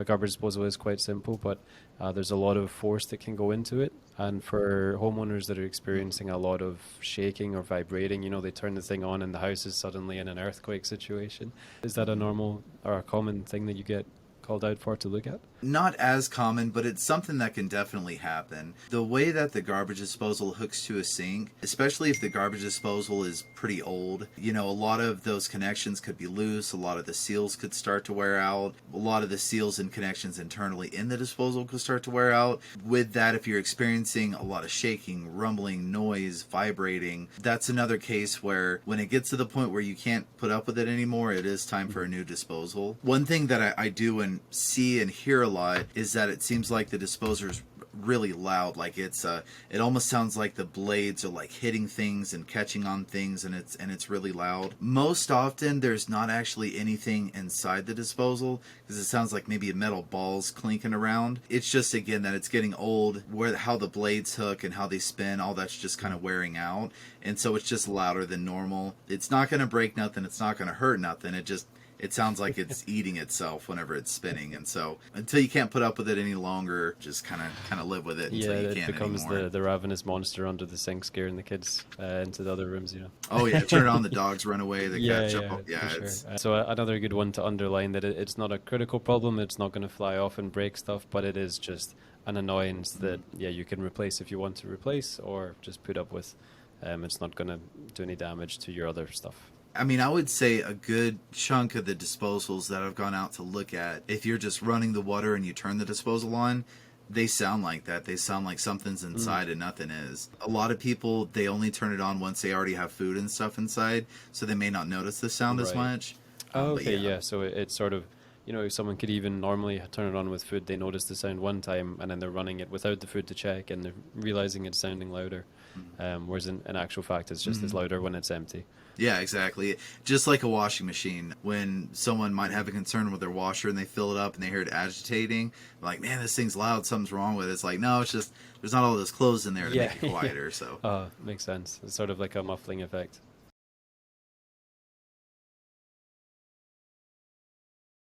garbage disposal is quite simple, but there's a lot of force that can go into it. And for homeowners that are experiencing a lot of shaking or vibrating, they turn the thing on and the house is suddenly in an earthquake situation. Is that a normal or a common thing that you get called out for to look at? Not as common, but it's something that can definitely happen. The way that the garbage disposal hooks to a sink, especially if the garbage disposal is pretty old, a lot of those connections could be loose, a lot of the seals could start to wear out, a lot of the seals and connections internally in the disposal could start to wear out. With that, if you're experiencing a lot of shaking, rumbling, noise, vibrating, that's another case where when it gets to the point where you can't put up with it anymore, it is time for a new disposal. One thing that I do and see and hear a lot is that it seems like the disposer's really loud. Like it almost sounds like the blades are like hitting things and catching on things, and it's really loud. Most often there's not actually anything inside the disposal because it sounds like maybe metal balls clinking around. It's just, again, that it's getting old, where how the blades hook and how they spin, all that's just kind of wearing out, and so it's just louder than normal. It's not going to break nothing, it's not going to hurt nothing, it sounds like it's eating itself whenever it's spinning, and so until you can't put up with it any longer, just kind of live with it until you it can't becomes anymore. the ravenous monster under the sink, scaring the kids into the other rooms. Oh yeah, turn it on, the dogs run away, the cats jump up. Yeah, for it's sure. So another good one to underline that it's not a critical problem. It's not going to fly off and break stuff, but it is just an annoyance that you can replace if you want to replace, or just put up with. It's not going to do any damage to your other stuff. I mean, I would say a good chunk of the disposals that I've gone out to look at, if you're just running the water and you turn the disposal on, they sound like that. They sound like something's inside and nothing is. A lot of people, they only turn it on once they already have food and stuff inside, so they may not notice the sound as much. Oh, okay, yeah. So it's sort of, someone could even normally turn it on with food. They notice the sound one time, and then they're running it without the food to check, and they're realizing it's sounding louder. Whereas in actual fact, it's just as louder when it's empty. Yeah, exactly. Just like a washing machine, when someone might have a concern with their washer and they fill it up and they hear it agitating, like, man, this thing's loud, something's wrong with it. It's like, no, it's just, there's not all those clothes in there to make it quieter. So Makes sense. It's sort of like a muffling effect.